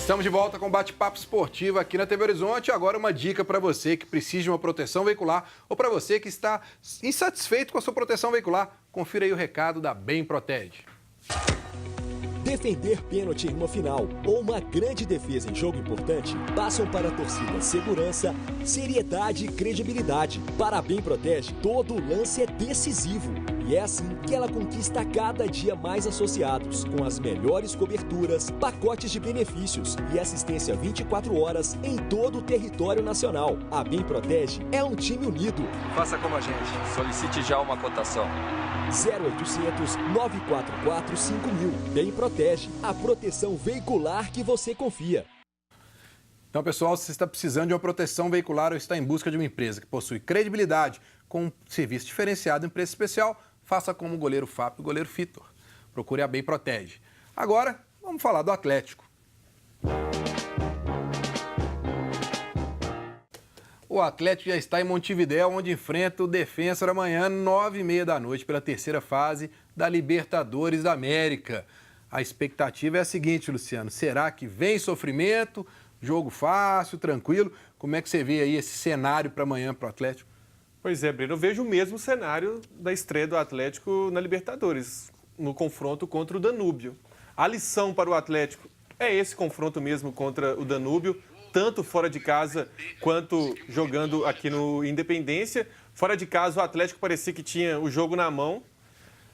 Estamos de volta com o Bate-Papo Esportivo aqui na TV Horizonte. Agora uma dica para você que precisa de uma proteção veicular ou para você que está insatisfeito com a sua proteção veicular. Confira aí o recado da Bem Protege. Defender pênalti em uma final ou uma grande defesa em jogo importante passam para a torcida segurança, seriedade e credibilidade. Para a Bem Protege, todo lance é decisivo. E é assim que ela conquista cada dia mais associados, com as melhores coberturas, pacotes de benefícios e assistência 24 horas em todo o território nacional. A Bem Protege é um time unido. Faça como a gente, solicite já uma cotação. 0800 944 5000. Bem Protege, a proteção veicular que você confia. Então, pessoal, se você está precisando de uma proteção veicular ou está em busca de uma empresa que possui credibilidade com um serviço diferenciado em preço especial, faça como o goleiro Fábio e o goleiro Vitor. Procure a Bem Protege. Agora, vamos falar do Atlético. O Atlético já está em Montevidéu, onde enfrenta o Defensor amanhã, 9h30 da noite, pela terceira fase da Libertadores da América. A expectativa é a seguinte, Luciano: será que vem sofrimento, jogo fácil, tranquilo? Como é que você vê aí esse cenário para amanhã para o Atlético? Pois é, Breno, eu vejo o mesmo cenário da estreia do Atlético na Libertadores, no confronto contra o Danúbio. A lição para o Atlético é esse confronto mesmo contra o Danúbio, tanto fora de casa quanto jogando aqui no Independência. Fora de casa, o Atlético parecia que tinha o jogo na mão,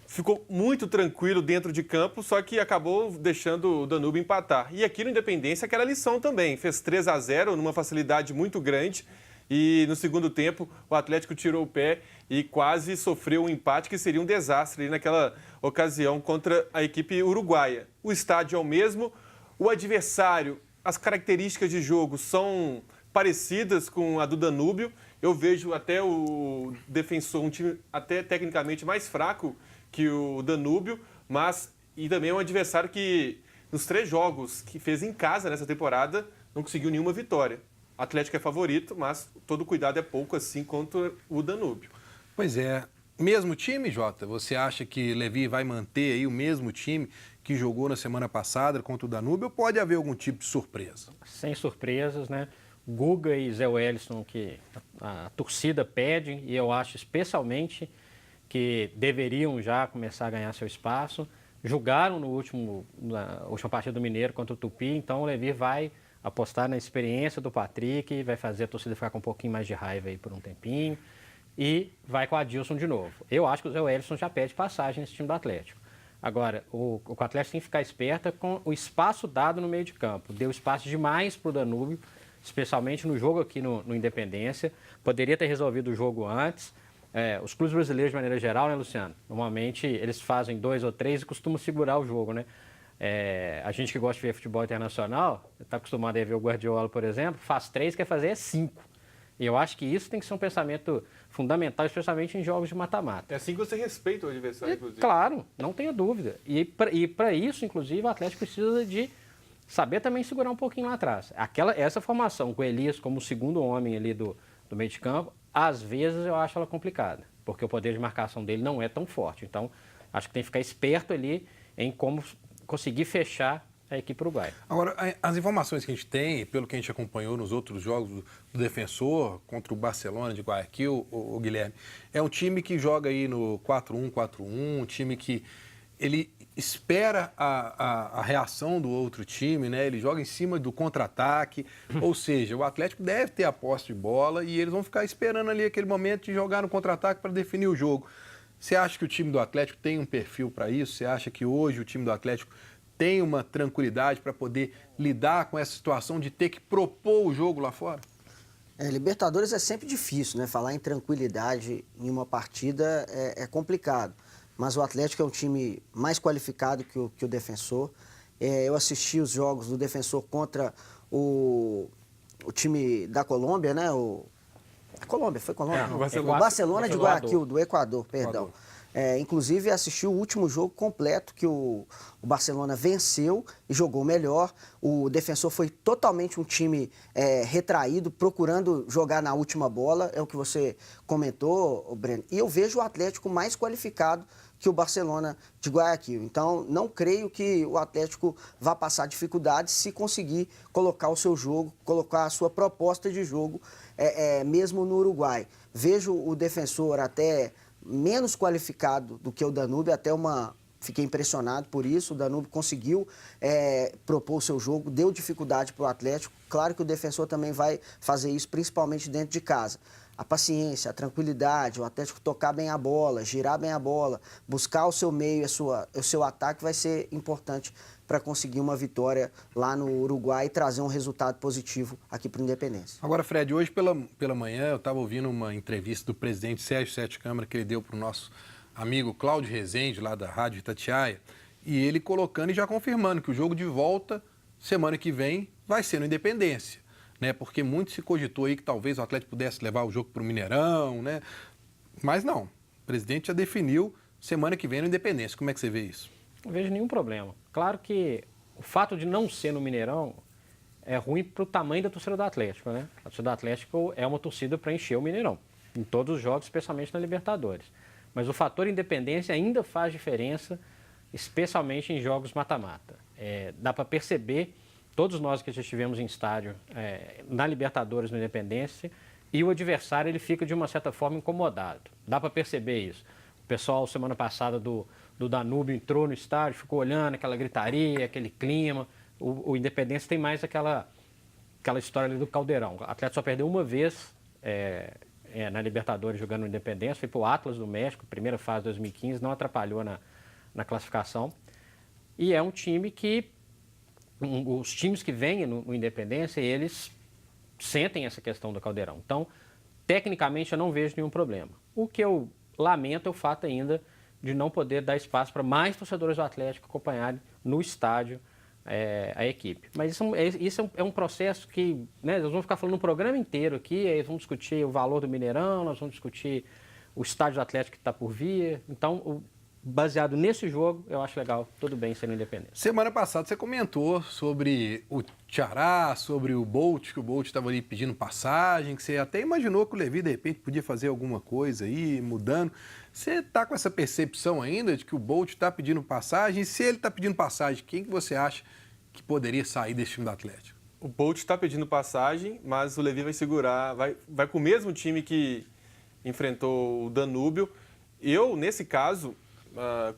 ficou muito tranquilo dentro de campo, só que acabou deixando o Danúbio empatar. E aqui no Independência, aquela lição também, fez 3-0 numa facilidade muito grande. E no segundo tempo, o Atlético tirou o pé e quase sofreu um empate que seria um desastre ali naquela ocasião contra a equipe uruguaia. O estádio é o mesmo, o adversário, as características de jogo são parecidas com a do Danúbio. Eu vejo até o Defensor um time até tecnicamente mais fraco que o Danúbio, mas e também é um adversário que nos 3 jogos que fez em casa nessa temporada não conseguiu nenhuma vitória. O Atlético é favorito, mas todo cuidado é pouco assim contra o Danúbio. Pois é. Mesmo time, Jota? Você acha que Levi vai manter aí o mesmo time que jogou na semana passada contra o Danúbio ou pode haver algum tipo de surpresa? Sem surpresas, né? Guga e Zé Wellison, que a torcida pede, e eu acho especialmente que deveriam já começar a ganhar seu espaço. Jogaram na última partida do Mineiro contra o Tupi, então o Levi vai apostar na experiência do Patrick, vai fazer a torcida ficar com um pouquinho mais de raiva aí por um tempinho e vai com o Adilson de novo. Eu acho que o Zé Wellison já pede passagem nesse time do Atlético. Agora, o Atlético tem que ficar esperto com o espaço dado no meio de campo. Deu espaço demais para o Danúbio, especialmente no jogo aqui no Independência. Poderia ter resolvido o jogo antes. Os clubes brasileiros, de maneira geral, né, Luciano? Normalmente eles fazem 2 ou 3 e costumam segurar o jogo, né? A gente que gosta de ver futebol internacional, está acostumado a ver o Guardiola, por exemplo, faz 3, quer fazer 5. E eu acho que isso tem que ser um pensamento fundamental, especialmente em jogos de mata-mata. É assim que você respeita o adversário, inclusive. Claro, não tenha dúvida. E para isso, inclusive, o Atlético precisa de saber também segurar um pouquinho lá atrás. Essa formação com o Elias como o segundo homem ali do meio de campo, às vezes eu acho ela complicada, porque o poder de marcação dele não é tão forte. Então, acho que tem que ficar esperto ali em como conseguir fechar a equipe uruguaia. Agora, as informações que a gente tem, pelo que a gente acompanhou nos outros jogos do Defensor, contra o Barcelona de Guayaquil, o Guilherme, é um time que joga aí no 4-1-4-1, um time que ele espera a reação do outro time, né? Ele joga em cima do contra-ataque, ou seja, o Atlético deve ter a posse de bola e eles vão ficar esperando ali aquele momento de jogar no contra-ataque para definir o jogo. Você acha que o time do Atlético tem um perfil para isso? Você acha que hoje o time do Atlético tem uma tranquilidade para poder lidar com essa situação de ter que propor o jogo lá fora? Libertadores é sempre difícil, né? Falar em tranquilidade em uma partida é complicado. Mas o Atlético é um time mais qualificado que o Defensor. Eu assisti os jogos do Defensor contra o time da Colômbia, né? Foi Colômbia? O O Barcelona de Guayaquil, do Equador, perdão. Inclusive, assisti o último jogo completo que o Barcelona venceu e jogou melhor. O Defensor foi totalmente um time retraído, procurando jogar na última bola, é o que você comentou, Breno. E eu vejo o Atlético mais qualificado que o Barcelona de Guayaquil. Então, não creio que o Atlético vá passar dificuldades se conseguir colocar o seu jogo, colocar a sua proposta de jogo, mesmo no Uruguai. Vejo o Defensor até menos qualificado do que o Danúbio, fiquei impressionado por isso. O Danúbio conseguiu propor o seu jogo, deu dificuldade para o Atlético. Claro que o Defensor também vai fazer isso, principalmente dentro de casa. A paciência, a tranquilidade, o Atlético tocar bem a bola, girar bem a bola, buscar o seu meio, o seu ataque vai ser importante para conseguir uma vitória lá no Uruguai e trazer um resultado positivo aqui para o Independência. Agora, Fred, hoje pela manhã eu estava ouvindo uma entrevista do presidente Sérgio Sete Câmara que ele deu para o nosso amigo Cláudio Rezende, lá da Rádio Itatiaia, e ele colocando e já confirmando que o jogo de volta, semana que vem, vai ser no Independência, né? Porque muito se cogitou aí que talvez o Atlético pudesse levar o jogo para o Mineirão, né? Mas não, o presidente já definiu semana que vem no Independência. Como é que você vê isso? Não vejo nenhum problema. Claro que o fato de não ser no Mineirão é ruim para o tamanho da torcida do Atlético, né? A torcida do Atlético é uma torcida para encher o Mineirão, em todos os jogos, especialmente na Libertadores. Mas o fator independência ainda faz diferença, especialmente em jogos mata-mata. Dá para perceber, todos nós que já estivemos em estádio na Libertadores, no Independência, e o adversário ele fica de uma certa forma incomodado. Dá para perceber isso. O pessoal, semana passada, do Danúbio entrou no estádio, ficou olhando aquela gritaria, aquele clima. O Independência tem mais aquela história ali do Caldeirão. O Atlético só perdeu uma vez na Libertadores jogando no Independência, foi para o Atlas do México, primeira fase de 2015, não atrapalhou na classificação. E é um time que, os times que vêm no Independência, eles sentem essa questão do Caldeirão. Então, tecnicamente, eu não vejo nenhum problema. O que eu lamento é o fato ainda de não poder dar espaço para mais torcedores do Atlético acompanharem no estádio a equipe. Mas isso é um processo que, né, nós vamos ficar falando um programa inteiro aqui, aí vamos discutir o valor do Mineirão, nós vamos discutir o estádio do Atlético que está por vir. Então, baseado nesse jogo, eu acho legal, tudo bem sendo independente. Semana passada você comentou sobre o Ceará, sobre o Bolt, que o Bolt estava ali pedindo passagem, que você até imaginou que o Levi, de repente, podia fazer alguma coisa aí, mudando. Você está com essa percepção ainda de que o Bolt está pedindo passagem? E se ele está pedindo passagem, quem que você acha que poderia sair desse time do Atlético? O Bolt está pedindo passagem, mas o Levi vai segurar, vai com o mesmo time que enfrentou o Danúbio. Eu, nesse caso,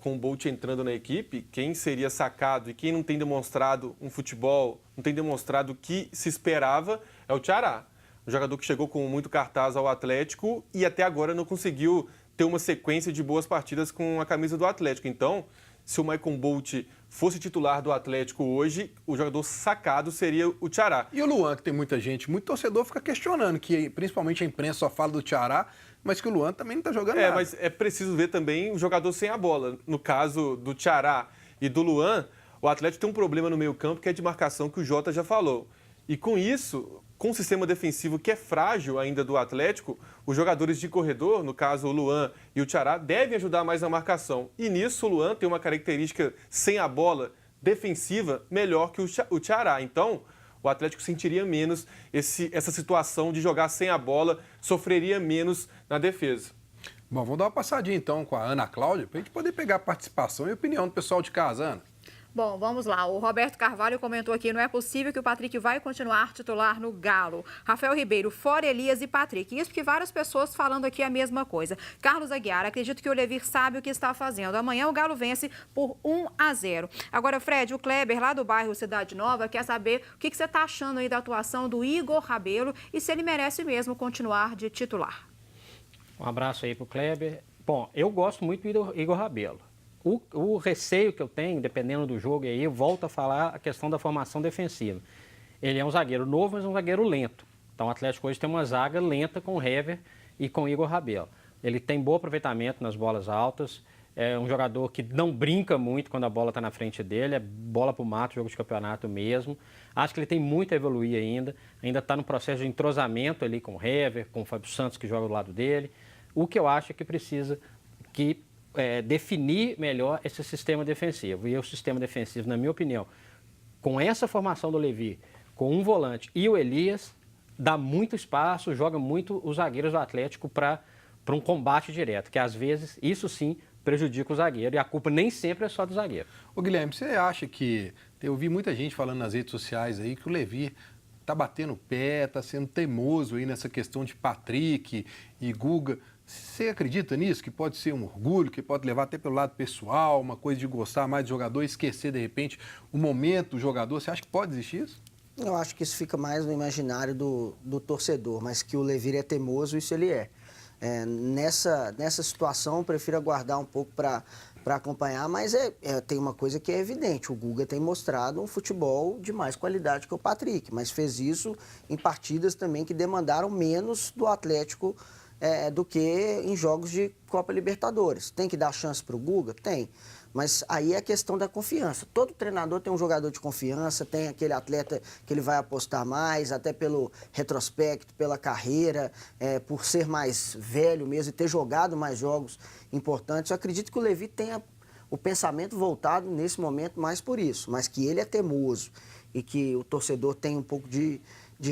com o Bolt entrando na equipe, quem seria sacado e quem não tem demonstrado um futebol, não tem demonstrado o que se esperava, é o Ceará. Um jogador que chegou com muito cartaz ao Atlético e até agora não conseguiu ter uma sequência de boas partidas com a camisa do Atlético. Então, se o Maicon Bolt fosse titular do Atlético hoje, o jogador sacado seria o Ceará. E o Luan, que tem muita gente, muito torcedor fica questionando, que principalmente a imprensa só fala do Ceará, mas que o Luan também não está jogando nada. Mas é preciso ver também o jogador sem a bola. No caso do Ceará e do Luan, o Atlético tem um problema no meio-campo que é de marcação, que o Jota já falou. E com isso, com o sistema defensivo que é frágil ainda do Atlético, os jogadores de corredor, no caso o Luan e o Ceará, devem ajudar mais na marcação. E nisso o Luan tem uma característica sem a bola defensiva melhor que o Ceará. Então, o Atlético sentiria menos essa situação de jogar sem a bola, sofreria menos na defesa. Bom, vamos dar uma passadinha então com a Ana Cláudia, para a gente poder pegar a participação e a opinião do pessoal de casa, Ana. Bom, vamos lá. O Roberto Carvalho comentou aqui, não é possível que o Patrick vai continuar titular no Galo. Rafael Ribeiro, fora Elias e Patrick. Isso porque várias pessoas falando aqui a mesma coisa. Carlos Aguiar, acredito que o Levir sabe o que está fazendo. Amanhã o Galo vence por 1-0. Agora, Fred, o Kleber, lá do bairro Cidade Nova, quer saber o que você está achando aí da atuação do Igor Rabelo e se ele merece mesmo continuar de titular. Um abraço aí para o Kleber. Bom, eu gosto muito do Igor Rabelo. O receio que eu tenho, dependendo do jogo, e aí eu volto a falar a questão da formação defensiva. Ele é um zagueiro novo, mas um zagueiro lento. Então o Atlético hoje tem uma zaga lenta com o Hever e com o Igor Rabelo. Ele tem bom aproveitamento nas bolas altas, é um jogador que não brinca muito quando a bola está na frente dele, é bola para o mato, jogo de campeonato mesmo. Acho que ele tem muito a evoluir ainda está no processo de entrosamento ali com o Hever, com o Fábio Santos que joga do lado dele. O que eu acho é que precisa que definir melhor esse sistema defensivo. E o sistema defensivo, na minha opinião, com essa formação do Levi, com um volante e o Elias, dá muito espaço, joga muito os zagueiros do Atlético para um combate direto, que às vezes, isso sim, prejudica o zagueiro, e a culpa nem sempre é só do zagueiro. Ô Guilherme, você acha que... Eu vi muita gente falando nas redes sociais aí que o Levi tá batendo o pé, tá sendo teimoso aí nessa questão de Patrick e Guga. Você acredita nisso? Que pode ser um orgulho, que pode levar até pelo lado pessoal, uma coisa de gostar mais do jogador, esquecer de repente o momento do jogador. Você acha que pode existir isso? Eu acho que isso fica mais no imaginário do torcedor, mas que o Levi é teimoso, isso ele é. Nessa situação, eu prefiro aguardar um pouco para acompanhar, mas tem uma coisa que é evidente, o Guga tem mostrado um futebol de mais qualidade que o Patrick, mas fez isso em partidas também que demandaram menos do Atlético do que em jogos de Copa Libertadores. Tem que dar chance para o Guga? Tem. Mas aí é a questão da confiança. Todo treinador tem um jogador de confiança, tem aquele atleta que ele vai apostar mais, até pelo retrospecto, pela carreira, por ser mais velho mesmo e ter jogado mais jogos importantes. Eu acredito que o Levi tenha o pensamento voltado nesse momento mais por isso, mas que ele é teimoso e que o torcedor tem um pouco de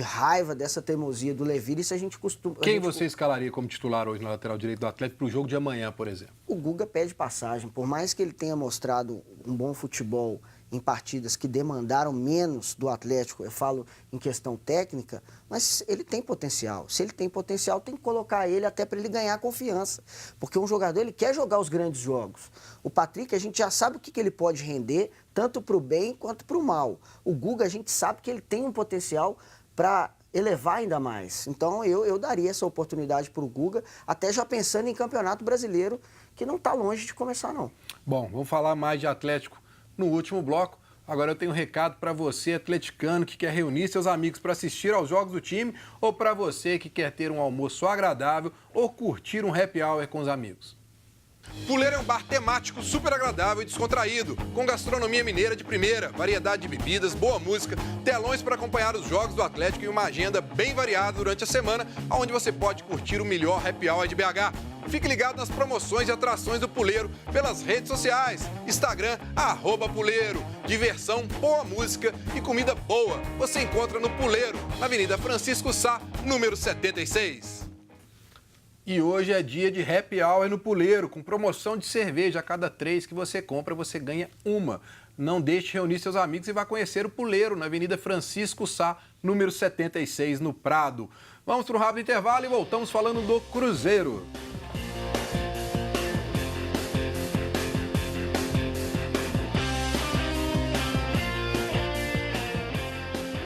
raiva dessa teimosia do Levi, isso a gente costuma... Quem você escalaria como titular hoje na lateral direito do Atlético para o jogo de amanhã, por exemplo? O Guga pede passagem, por mais que ele tenha mostrado um bom futebol em partidas que demandaram menos do Atlético, eu falo em questão técnica, mas ele tem potencial. Se ele tem potencial, tem que colocar ele até para ele ganhar confiança, porque um jogador, ele quer jogar os grandes jogos. O Patrick, a gente já sabe o que ele pode render, tanto para o bem quanto para o mal. O Guga, a gente sabe que ele tem um potencial para elevar ainda mais. Então, eu daria essa oportunidade para o Guga, até já pensando em Campeonato Brasileiro, que não está longe de começar, não. Bom, vamos falar mais de Atlético no último bloco. Agora eu tenho um recado para você, atleticano, que quer reunir seus amigos para assistir aos jogos do time, ou para você que quer ter um almoço agradável ou curtir um happy hour com os amigos. Puleiro é um bar temático super agradável e descontraído, com gastronomia mineira de primeira, variedade de bebidas, boa música, telões para acompanhar os jogos do Atlético e uma agenda bem variada durante a semana, onde você pode curtir o melhor happy hour de BH. Fique ligado nas promoções e atrações do Puleiro pelas redes sociais, Instagram, @Puleiro. Diversão, boa música e comida boa você encontra no Puleiro, na Avenida Francisco Sá, número 76. E hoje é dia de happy hour no Puleiro, com promoção de cerveja. A cada 3 que você compra, você ganha uma. Não deixe de reunir seus amigos e vá conhecer o Puleiro, na Avenida Francisco Sá, número 76, no Prado. Vamos para um rápido intervalo e voltamos falando do Cruzeiro.